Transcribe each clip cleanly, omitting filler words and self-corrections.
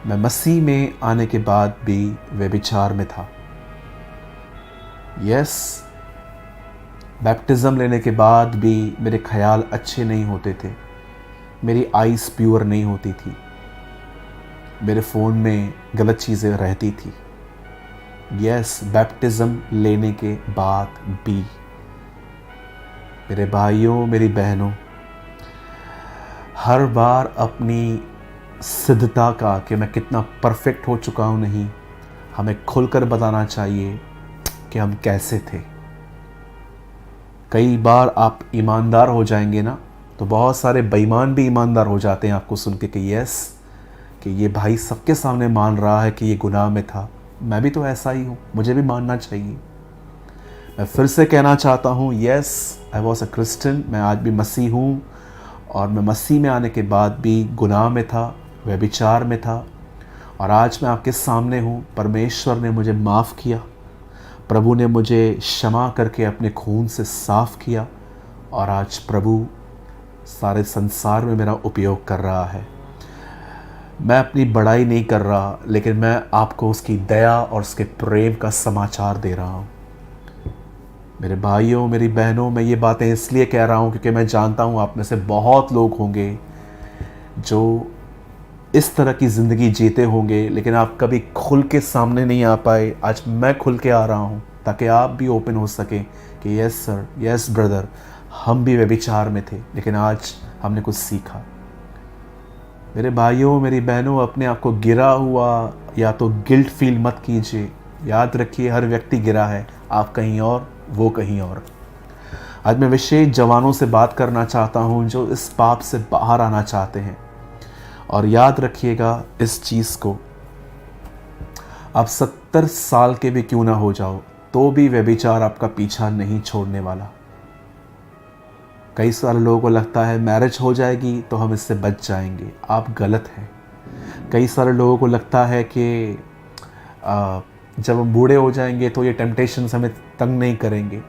मैं मसीह में आने के बाद भी व्यभिचार में था। यस, बैप्टिज़्म लेने के बाद भी मेरे ख्याल अच्छे नहीं होते थे, मेरी आइज़ प्योर नहीं होती थी, मेरे फ़ोन में गलत चीज़ें रहती थी। यस, बैप्टिज़्म लेने के बाद भी मेरे भाइयों, मेरी बहनों, हर बार अपनी सिद्धता का कि मैं कितना परफेक्ट हो चुका हूँ नहीं, हमें खुलकर बताना चाहिए कि हम कैसे थे। कई बार आप ईमानदार हो जाएंगे ना, तो बहुत सारे बेईमान भी ईमानदार हो जाते हैं आपको सुन के कि यस, कि ये भाई सबके सामने मान रहा है कि ये गुनाह में था, मैं भी तो ऐसा ही हूँ, मुझे भी मानना चाहिए। मैं फिर से कहना चाहता हूँ, yes, I was a Christian, मैं आज भी मसीह हूँ, और मैं मसीह में आने के बाद भी गुनाह में था, व्यभिचार में था, और आज मैं आपके सामने हूँ। परमेश्वर ने मुझे माफ़ किया, प्रभु ने मुझे क्षमा करके अपने खून से साफ़ किया, और आज प्रभु सारे संसार में मेरा उपयोग कर रहा है। मैं अपनी बड़ाई नहीं कर रहा, लेकिन मैं आपको उसकी दया और उसके प्रेम का समाचार दे रहा हूँ। मेरे भाइयों, मेरी बहनों, मैं ये बातें इसलिए कह रहा हूँ क्योंकि मैं जानता हूँ आप में से बहुत लोग होंगे जो इस तरह की ज़िंदगी जीते होंगे, लेकिन आप कभी खुल के सामने नहीं आ पाए। आज मैं खुल के आ रहा हूँ ताकि आप भी ओपन हो सकें कि यस सर, यस ब्रदर, हम भी व्यभिचार में थे, लेकिन आज हमने कुछ सीखा। मेरे भाइयों, मेरी बहनों, अपने आप को गिरा हुआ या तो गिल्ट फील मत कीजिए। याद रखिए, हर व्यक्ति गिरा है, आप कहीं और, वो कहीं और। आज मैं विशेष जवानों से बात करना चाहता हूं जो इस पाप से बाहर आना चाहते हैं। और याद रखिएगा इस चीज़ को, आप 70 साल के भी क्यों ना हो जाओ, तो भी व्यभिचार आपका पीछा नहीं छोड़ने वाला। कई सारे लोगों को लगता है मैरिज हो जाएगी तो हम इससे बच जाएंगे, आप गलत हैं। कई सारे लोगों को लगता है कि जब हम बूढ़े हो जाएंगे तो ये टेम्पटेशंस हमें तंग नहीं करेंगे।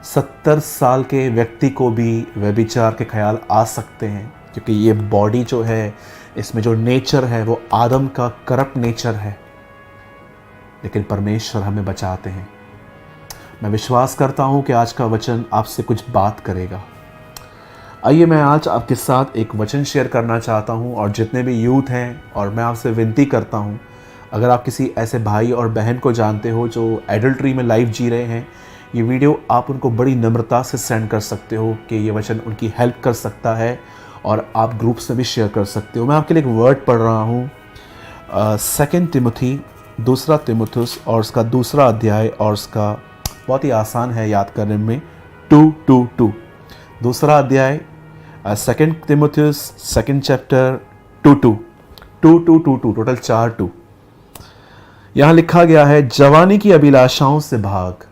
70 साल के व्यक्ति को भी व्यभिचार के ख्याल आ सकते हैं, क्योंकि ये बॉडी जो है, इसमें जो नेचर है वो आदम का करप्ट नेचर है, लेकिन परमेश्वर हमें बचाते हैं। मैं विश्वास करता हूँ कि आज का वचन आपसे कुछ बात करेगा। आइए, मैं आज आपके साथ एक वचन शेयर करना चाहता हूँ, और जितने भी यूथ हैं, और मैं आपसे विनती करता हूँ, अगर आप किसी ऐसे भाई और बहन को जानते हो जो एडल्ट्री में लाइफ जी रहे हैं, ये वीडियो आप उनको बड़ी नम्रता से सेंड कर सकते हो कि ये वचन उनकी हेल्प कर सकता है, और आप ग्रुप्स में भी शेयर कर सकते हो। मैं आपके लिए एक वर्ड पढ़ रहा हूँ, 2 तिमुथी, 2 तिमुथुस और उसका 2 अध्याय, और उसका बहुत ही आसान है याद करने में, 2:2:2। 2 अध्याय 2 तिमुथियुस 2 चैप्टर 2:2, टोटल 4:2। यहाँ लिखा गया है, जवानी की अभिलाषाओं से भाग,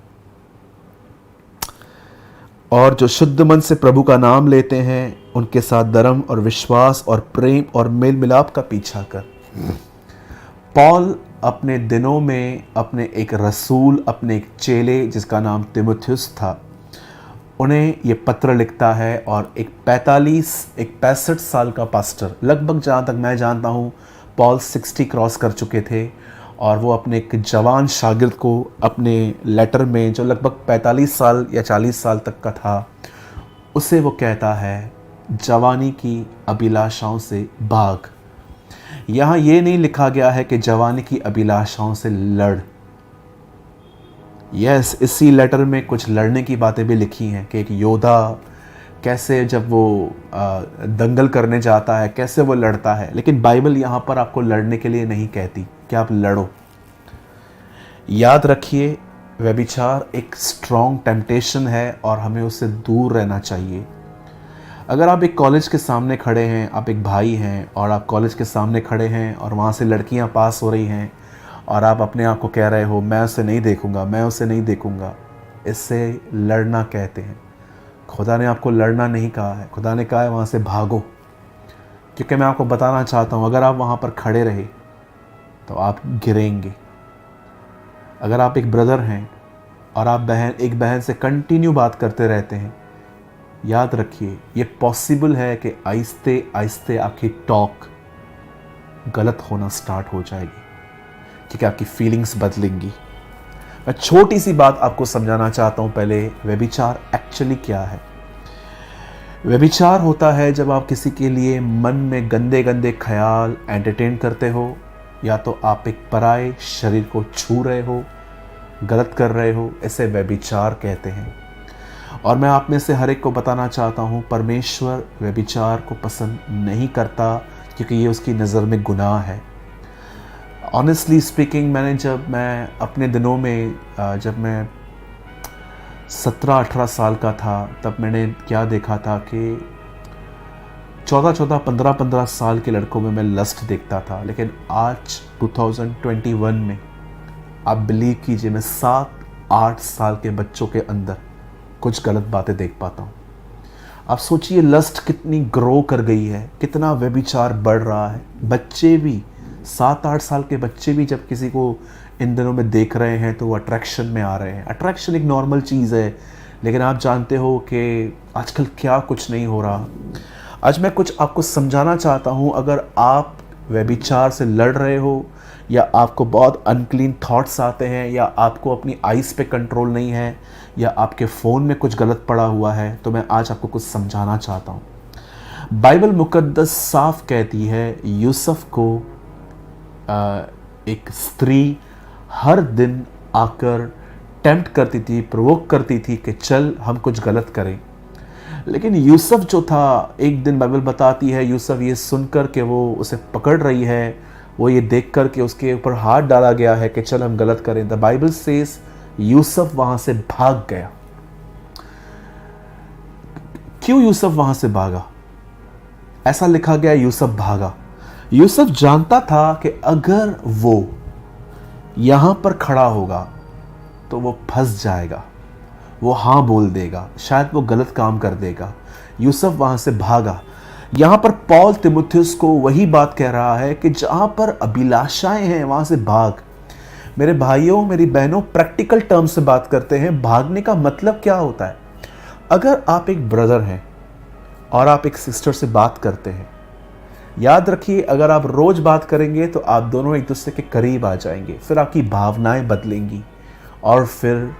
और जो शुद्ध मन से प्रभु का नाम लेते हैं उनके साथ धर्म और विश्वास और प्रेम और मेल मिलाप का पीछा कर। पॉल अपने दिनों में अपने एक रसूल, अपने एक चेले जिसका नाम तिमुथियुस था, उन्हें ये पत्र लिखता है, और एक 65 साल का पास्टर, लगभग जहाँ तक मैं जानता हूँ पॉल 60 क्रॉस कर चुके थे, और वो अपने एक जवान शागिर्द को अपने लेटर में, जो लगभग 45 साल या 40 साल तक का था, उसे वो कहता है जवानी की अभिलाषाओं से भाग। यहाँ ये नहीं लिखा गया है कि जवानी की अभिलाषाओं से लड़। यस, इसी लेटर में कुछ लड़ने की बातें भी लिखी हैं कि एक योद्धा कैसे जब वो दंगल करने जाता है कैसे वो लड़ता है, लेकिन बाइबल यहाँ पर आपको लड़ने के लिए नहीं कहती कि आप लड़ो। याद रखिए, व्यभिचार एक स्ट्रॉन्ग टेम्पटेशन है और हमें उससे दूर रहना चाहिए। अगर आप एक कॉलेज के सामने खड़े हैं, आप एक भाई हैं और आप कॉलेज के सामने खड़े हैं और वहाँ से लड़कियाँ पास हो रही हैं, और आप अपने आप को कह रहे हो मैं उसे नहीं देखूँगा, मैं उसे नहीं देखूँगा, इससे लड़ना कहते हैं। खुदा ने आपको लड़ना नहीं कहा है, खुदा ने कहा है वहाँ से भागो। क्योंकि मैं आपको बताना चाहता हूँ, अगर आप वहाँ पर खड़े रहे तो आप गिरेंगे। अगर आप एक ब्रदर हैं और आप एक बहन से कंटिन्यू बात करते रहते हैं, याद रखिए ये पॉसिबल है कि आहिस्ते आहिस्ते आपकी टॉक गलत होना स्टार्ट हो जाएगी, क्योंकि आपकी फीलिंग्स बदलेंगी। मैं छोटी सी बात आपको समझाना चाहता हूँ पहले, व्यभिचार एक्चुअली क्या है। व्यभिचार होता है जब आप किसी के लिए मन में गंदे गंदे ख्याल एंटरटेन करते हो, या तो आप एक पराये शरीर को छू रहे हो, गलत कर रहे हो, इसे व्यभिचार कहते हैं। और मैं आप में से हर एक को बताना चाहता हूँ, परमेश्वर व्यभिचार को पसंद नहीं करता, क्योंकि ये उसकी नज़र में गुनाह है। ऑनेस्टली स्पीकिंग, जब मैं अपने दिनों में जब मैं 17-18 साल का था, तब मैंने क्या देखा था कि 14-14, 15-15 साल के लड़कों में मैं लस्ट देखता था। लेकिन आज 2021 में आप बिलीव कीजिए, मैं 7-8 साल के बच्चों के अंदर कुछ गलत बातें देख पाता हूँ। आप सोचिए लस्ट कितनी ग्रो कर गई है, कितना व्यभिचार बढ़ रहा है। बच्चे भी, 7-8 साल के बच्चे भी जब किसी को इन दिनों में देख रहे हैं तो वो अट्रैक्शन में आ रहे हैं। अट्रैक्शन एक नॉर्मल चीज़ है, लेकिन आप जानते हो कि आजकल क्या कुछ नहीं हो रहा। आज मैं कुछ आपको समझाना चाहता हूँ। अगर आप व्यभिचार से लड़ रहे हो, या आपको बहुत अनक्लीन थॉट्स आते हैं, या आपको अपनी आइज़ पे कंट्रोल नहीं है, या आपके फ़ोन में कुछ गलत पड़ा हुआ है, तो मैं आज आपको कुछ समझाना चाहता हूँ। बाइबल मुकद्दस साफ कहती है, यूसुफ को एक स्त्री हर दिन आकर टेम्प्ट करती थी, प्रोवोक करती थी कि चल हम कुछ गलत करें। लेकिन यूसुफ जो था, एक दिन बाइबल बताती है, यूसुफ ये सुनकर कि वो उसे पकड़ रही है, वो ये देख कर के उसके ऊपर हाथ डाला गया है कि चल हम गलत करें, द बाइबल सेज यूसुफ वहां से भाग गया। क्यों यूसुफ वहां से भागा? ऐसा लिखा गया, यूसुफ भागा। यूसुफ जानता था कि अगर वो यहां पर खड़ा होगा तो वो फंस जाएगा, वो हाँ बोल देगा, शायद वो गलत काम कर देगा। यूसुफ वहां से भागा। यहां पर पौल तिमुथियुस को वही बात कह रहा है कि जहां पर अभिलाषाएं हैं वहां से भाग। मेरे भाइयों, मेरी बहनों, प्रैक्टिकल टर्म से बात करते हैं। भागने का मतलब क्या होता है? अगर आप एक ब्रदर हैं और आप एक सिस्टर से बात करते हैं, याद रखिए, अगर आप रोज बात करेंगे तो आप दोनों एक दूसरे के करीब आ जाएंगे, फिर आपकी भावनाएं बदलेंगी, और फिर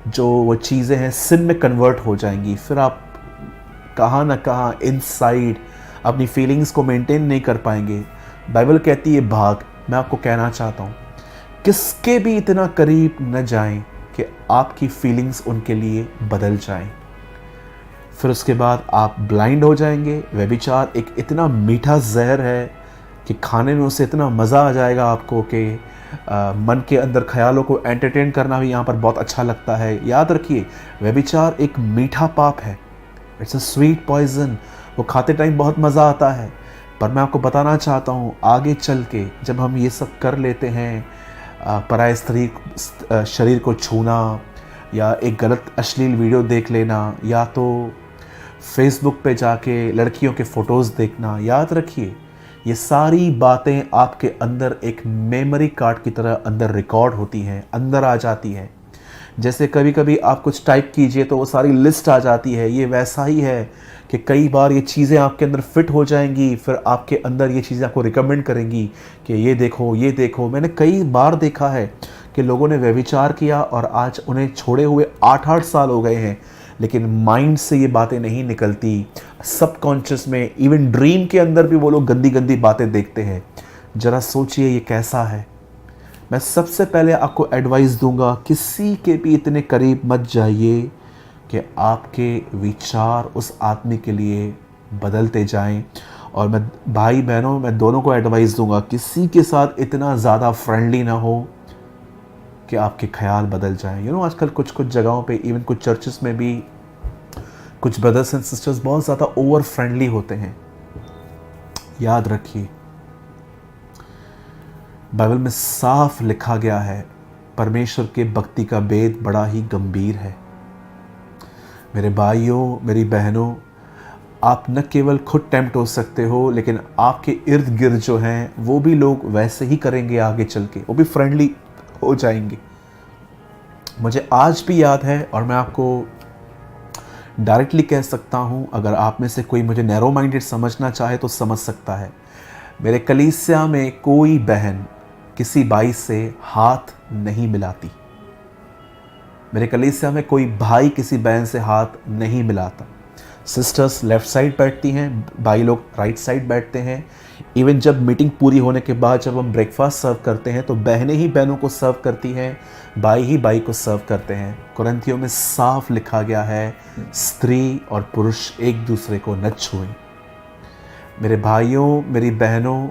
जो वो चीज़ें हैं सिन में कन्वर्ट हो जाएंगी। फिर आप कहाँ ना कहाँ इनसाइड अपनी फीलिंग्स को मेंटेन नहीं कर पाएंगे। बाइबल कहती है भाग। मैं आपको कहना चाहता हूँ, किसके भी इतना करीब न जाएं कि आपकी फीलिंग्स उनके लिए बदल जाएं। फिर उसके बाद आप ब्लाइंड हो जाएंगे। व्यभिचार एक इतना मीठा जहर है कि खाने में उसे इतना मज़ा आ जाएगा आपको कि मन के अंदर ख्यालों को एंटरटेन करना भी यहाँ पर बहुत अच्छा लगता है। याद रखिए, व्यभिचार एक मीठा पाप है। It's a sweet poison. वो खाते टाइम बहुत मज़ा आता है, पर मैं आपको बताना चाहता हूँ, आगे चल के जब हम ये सब कर लेते हैं, पराये स्त्री शरीर को छूना, या एक गलत अश्लील वीडियो देख लेना, या तो फेसबुक पे जाके लड़कियों के फ़ोटोज़ देखना, याद रखिए ये सारी बातें आपके अंदर एक मेमोरी कार्ड की तरह अंदर रिकॉर्ड होती हैं, अंदर आ जाती हैं। जैसे कभी कभी आप कुछ टाइप कीजिए तो वो सारी लिस्ट आ जाती है। ये वैसा ही है कि कई बार ये चीज़ें आपके अंदर फिट हो जाएंगी, फिर आपके अंदर ये चीज़ें आपको रिकमेंड करेंगी कि ये देखो, ये देखो। मैंने कई बार देखा है कि लोगों ने व्यभिचार किया और आज उन्हें छोड़े हुए 8-8 साल हो गए हैं, लेकिन माइंड से ये बातें नहीं निकलती। सबकॉन्शियस में, इवन ड्रीम के अंदर भी वो लोग गंदी गंदी बातें देखते हैं। ज़रा सोचिए ये कैसा है। मैं सबसे पहले आपको एडवाइस दूंगा, किसी के भी इतने करीब मत जाइए कि आपके विचार उस आदमी के लिए बदलते जाएं। और मैं भाई बहनों, मैं दोनों को एडवाइस दूंगा, किसी के साथ इतना ज़्यादा फ्रेंडली ना हो कि आपके ख्याल बदल जाएं। आजकल कुछ कुछ जगहों पे, इवन कुछ चर्चेस में भी कुछ ब्रदर्स एंड सिस्टर्स बहुत ज़्यादा ओवर फ्रेंडली होते हैं। याद रखिए, बाइबल में साफ लिखा गया है, परमेश्वर के भक्ति का भेद बड़ा ही गंभीर है। मेरे भाइयों, मेरी बहनों, आप न केवल खुद टेम्प्ट हो सकते हो, लेकिन आपके इर्द गिर्द जो हैं वो भी लोग वैसे ही करेंगे आगे चल के, वो भी फ्रेंडली हो जाएंगे। मुझे आज भी याद है, और मैं आपको डायरेक्टली कह सकता हूँ, अगर आप में से कोई मुझे नैरो माइंडेड समझना चाहे तो समझ सकता है। मेरे कलीसिया में कोई बहन किसी भाई से हाथ नहीं मिलाती। मेरे कलीसिया में कोई भाई किसी बहन से हाथ नहीं मिलाता। सिस्टर्स लेफ्ट साइड बैठती हैं, भाई लोग राइट साइड बैठते हैं। इवन जब मीटिंग पूरी होने के बाद जब हम ब्रेकफास्ट सर्व करते हैं तो बहनें ही बहनों को सर्व करती हैं, भाई ही भाई को सर्व करते हैं। कुरिन्थियों में साफ लिखा गया है, स्त्री और पुरुष एक दूसरे को न छुएं। मेरे भाइयों, मेरी बहनों,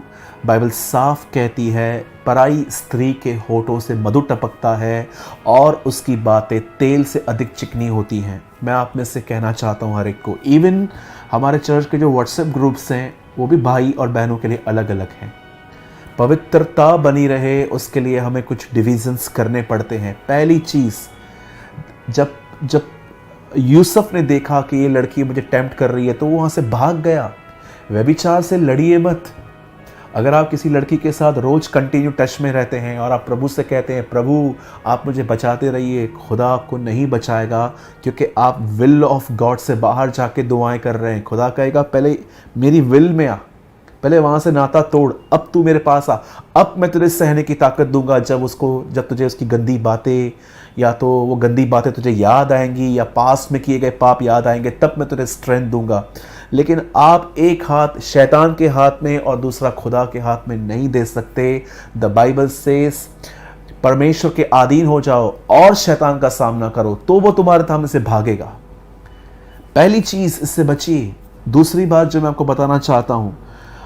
बाइबल साफ कहती है, पराई स्त्री के होठों से मधु टपकता है और उसकी बातें तेल से अधिक चिकनी होती हैं। मैं आप में से कहना चाहता हूँ हर एक को, इवन हमारे चर्च के जो व्हाट्सएप ग्रुप्स हैं वो भी भाई और बहनों के लिए अलग अलग हैं। पवित्रता बनी रहे उसके लिए हमें कुछ डिविजन्स करने पड़ते हैं। पहली चीज़, जब यूसुफ ने देखा कि ये लड़की मुझे टेम्प्ट कर रही है तो वो वहाँ से भाग गया। व्यभिचार से लड़िए मत। अगर आप किसी लड़की के साथ रोज़ कंटिन्यू टच में रहते हैं और आप प्रभु से कहते हैं, प्रभु आप मुझे बचाते रहिए, खुदा आपको नहीं बचाएगा, क्योंकि आप विल ऑफ गॉड से बाहर जाके दुआएं कर रहे हैं। खुदा कहेगा पहले मेरी विल में आ, पहले वहाँ से नाता तोड़, अब तू मेरे पास आ, अब मैं तुझे सहने की ताकत दूंगा। जब तुझे उसकी गंदी बातें या तो वो गंदी बातें तुझे याद आएंगी या पास में किए गए पाप याद आएंगे, तब मैं तुझे स्ट्रेंथ दूंगा। लेकिन आप एक हाथ शैतान के हाथ में और दूसरा खुदा के हाथ में नहीं दे सकते। द बाइबल सेज परमेश्वर के अधीन हो जाओ और शैतान का सामना करो तो वो तुम्हारे सामने से भागेगा। पहली चीज, इससे बचिए। दूसरी बात जो मैं आपको बताना चाहता हूं,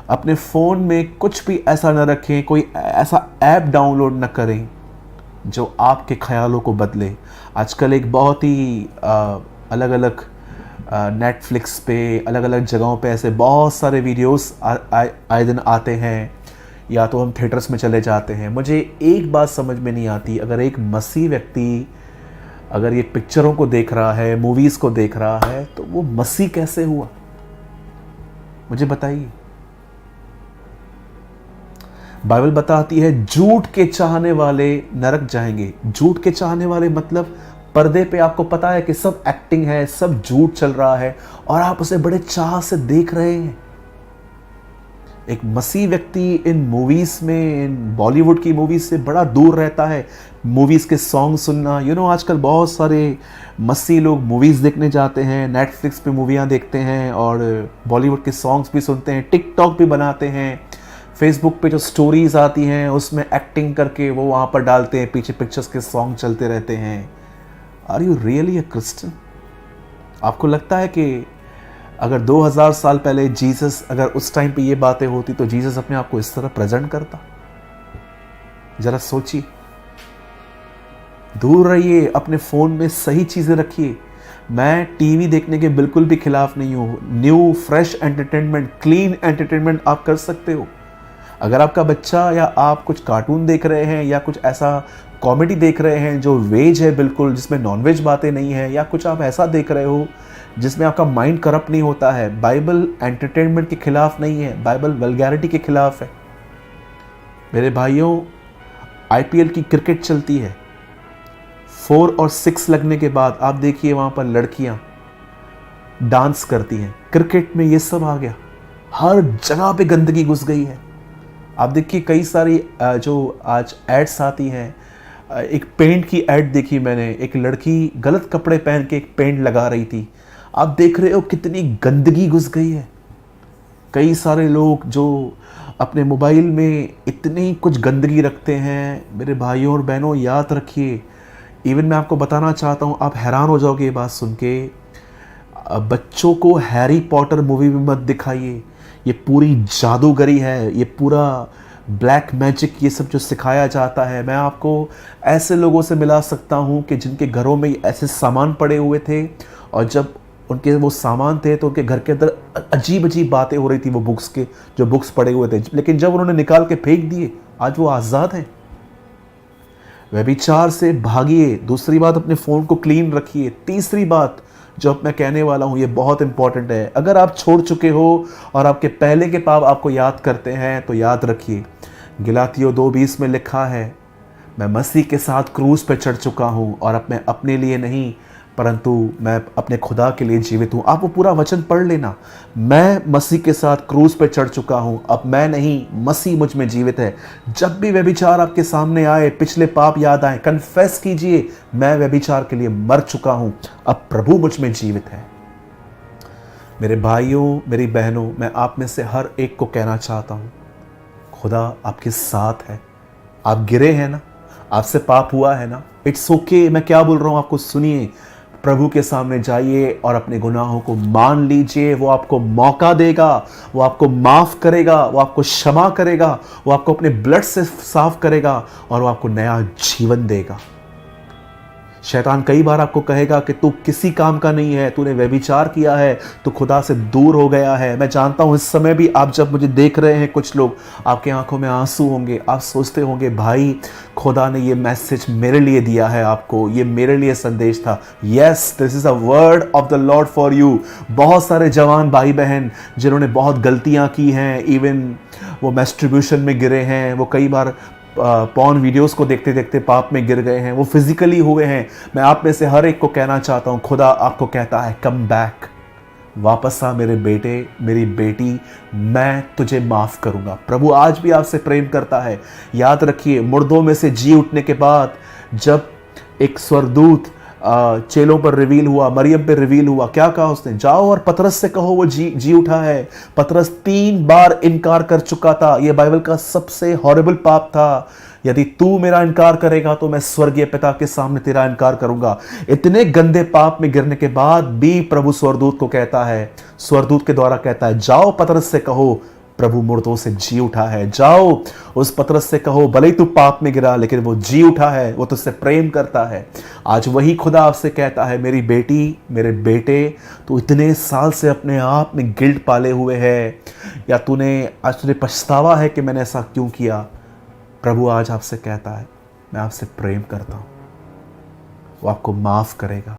अपने फ़ोन में कुछ भी ऐसा न रखें, कोई ऐसा ऐप डाउनलोड न करें जो आपके ख्यालों को बदले। आजकल एक बहुत ही अलग अलग नेटफ्लिक्स पे, अलग अलग जगहों पे ऐसे बहुत सारे वीडियोस आए दिन आते हैं, या तो हम थिएटर्स में चले जाते हैं। मुझे एक बात समझ में नहीं आती, अगर एक मसीह व्यक्ति अगर ये पिक्चरों को देख रहा है, मूवीज़ को देख रहा है, तो वो मसीह कैसे हुआ? मुझे बताइए। बाइबल बताती है झूठ के चाहने वाले नरक जाएंगे। झूठ के चाहने वाले मतलब पर्दे पे आपको पता है कि सब एक्टिंग है, सब झूठ चल रहा है और आप उसे बड़े चाह से देख रहे हैं। एक मसीह व्यक्ति इन मूवीज में, इन बॉलीवुड की मूवीज से बड़ा दूर रहता है। मूवीज के सॉन्ग सुनना, आजकल बहुत सारे मसीह लोग मूवीज देखने जाते हैं, नेटफ्लिक्स पे मूवियाँ देखते हैं और बॉलीवुड के सॉन्ग्स भी सुनते हैं, टिकटॉक भी बनाते हैं, फेसबुक पे जो स्टोरीज आती हैं उसमें एक्टिंग करके वो वहाँ पर डालते हैं, पीछे पिक्चर्स के सॉन्ग चलते रहते हैं। Are you really a Christian? आपको लगता है कि अगर 2000 साल पहले जीसस, अगर उस टाइम पे ये बातें होती तो जीसस अपने आप को इस तरह प्रेजेंट करता? जरा सोचिए। दूर रहिए, अपने फ़ोन में सही चीज़ें रखिए। मैं टीवी देखने के बिल्कुल भी खिलाफ नहीं हूँ। New fresh entertainment, clean entertainment आप कर सकते हो। अगर आपका बच्चा या आप कुछ कार्टून देख रहे हैं या कुछ ऐसा कॉमेडी देख रहे हैं जो वेज है बिल्कुल, जिसमें नॉनवेज बातें नहीं है, या कुछ आप ऐसा देख रहे हो जिसमें आपका माइंड करप्ट नहीं होता है, बाइबल एंटरटेनमेंट के खिलाफ नहीं है, बाइबल वल्गैरिटी के खिलाफ है। मेरे भाइयों, आईपीएल की क्रिकेट चलती है, 4 और 6 लगने के बाद आप देखिए वहाँ पर लड़कियाँ डांस करती हैं। क्रिकेट में ये सब आ गया, हर जगह पे गंदगी घुस गई है। आप देखिए कई सारी जो आज एड्स आती हैं, एक पेंट की ऐड देखी मैंने, एक लड़की गलत कपड़े पहन के एक पेंट लगा रही थी। आप देख रहे हो कितनी गंदगी घुस गई है। कई सारे लोग जो अपने मोबाइल में इतनी कुछ गंदगी रखते हैं। मेरे भाइयों और बहनों, याद रखिए, इवन मैं आपको बताना चाहता हूँ, आप हैरान हो जाओगे ये बात सुन के, बच्चों को हैरी पॉटर मूवी में मत दिखाइए। ये पूरी जादूगरी है, ये पूरा ब्लैक मैजिक, ये सब जो सिखाया जाता है। मैं आपको ऐसे लोगों से मिला सकता हूँ कि जिनके घरों में ऐसे सामान पड़े हुए थे और जब उनके वो सामान थे तो उनके घर के अंदर अजीब अजीब बातें हो रही थी, वो बुक्स के जो बुक्स पड़े हुए थे, लेकिन जब उन्होंने निकाल के फेंक दिए आज वो आज़ाद हैं। व्यभिचार से भागिए। दूसरी बात, अपने फ़ोन को क्लीन रखिए। तीसरी बात जो अब मैं कहने वाला हूँ ये बहुत इंपॉर्टेंट है। अगर आप छोड़ चुके हो और आपके पहले के पाप आपको याद करते हैं तो याद रखिए, गलातियों 2:20 में लिखा है, मैं मसीह के साथ क्रूस पर चढ़ चुका हूँ और अब मैं अपने लिए नहीं परंतु मैं अपने खुदा के लिए जीवित हूँ। आप वो पूरा वचन पढ़ लेना। मैं मसीह के साथ क्रूस पर चढ़ चुका हूँ, अब मैं नहीं, मसीह मुझ में जीवित है। जब भी व्यभिचार आपके सामने आए, पिछले पाप याद आए, कन्फेस कीजिए, मैं व्यभिचार के लिए मर चुका हूँ, अब प्रभु मुझ में जीवित है। मेरे भाइयों, मेरी बहनों, मैं आप में से हर एक को कहना चाहता हूँ, खुदा आपके साथ है। आप गिरे हैं ना, आपसे पाप हुआ है ना, इट्स ओके। मैं क्या बोल रहा हूँ आपको सुनिए। प्रभु के सामने जाइए और अपने गुनाहों को मान लीजिए। वो आपको मौका देगा, वो आपको माफ़ करेगा, वो आपको क्षमा करेगा, वो आपको अपने ब्लड से साफ करेगा और वो आपको नया जीवन देगा। शैतान कई बार आपको कहेगा कि तू किसी काम का नहीं है, तूने व्यभिचार किया है, तू खुदा से दूर हो गया है। मैं जानता हूँ इस समय भी आप जब मुझे देख रहे हैं, कुछ लोग, आपके आंखों में आंसू होंगे। आप सोचते होंगे, भाई खुदा ने ये मैसेज मेरे लिए दिया है, आपको ये मेरे लिए संदेश था। Yes, this is a word of the Lord for you. बहुत सारे जवान भाई बहन जिन्होंने बहुत गलतियाँ की हैं, इवन वो मैस्ट्रिब्यूशन में गिरे हैं, वो कई बार पॉर्न वीडियोस को देखते देखते पाप में गिर गए हैं, वो फिजिकली हुए हैं। मैं आप में से हर एक को कहना चाहता हूं, खुदा आपको कहता है, कम बैक, वापस आ मेरे बेटे, मेरी बेटी, मैं तुझे माफ करूंगा। प्रभु आज भी आपसे प्रेम करता है। याद रखिए, मुर्दों में से जी उठने के बाद जब एक स्वर्गदूत चेलों पर रिवील हुआ, मरियम पे रिवील हुआ, क्या कहा उसने? जाओ और पतरस से कहो वो जी उठा है। पतरस 3 बार इनकार कर चुका था। यह बाइबल का सबसे हॉरिबल पाप था। यदि तू मेरा इनकार करेगा तो मैं स्वर्गीय पिता के सामने तेरा इनकार करूंगा। इतने गंदे पाप में गिरने के बाद भी प्रभु स्वर्गदूत को कहता है, स्वर्गदूत के द्वारा कहता है, जाओ पतरस से कहो प्रभु मुर्दों से जी उठा है। जाओ उस पतरस से कहो, भले ही तू पाप में गिरा लेकिन वो जी उठा है, वो तुझसे प्रेम करता है। आज वही खुदा आपसे कहता है, मेरी बेटी, मेरे बेटे, तू इतने साल से अपने आप में गिल्ट पाले हुए है, या आज तुझे पछतावा है कि मैंने ऐसा क्यों किया। प्रभु आज आपसे कहता है, मैं आपसे प्रेम करता हूं, वो आपको माफ करेगा।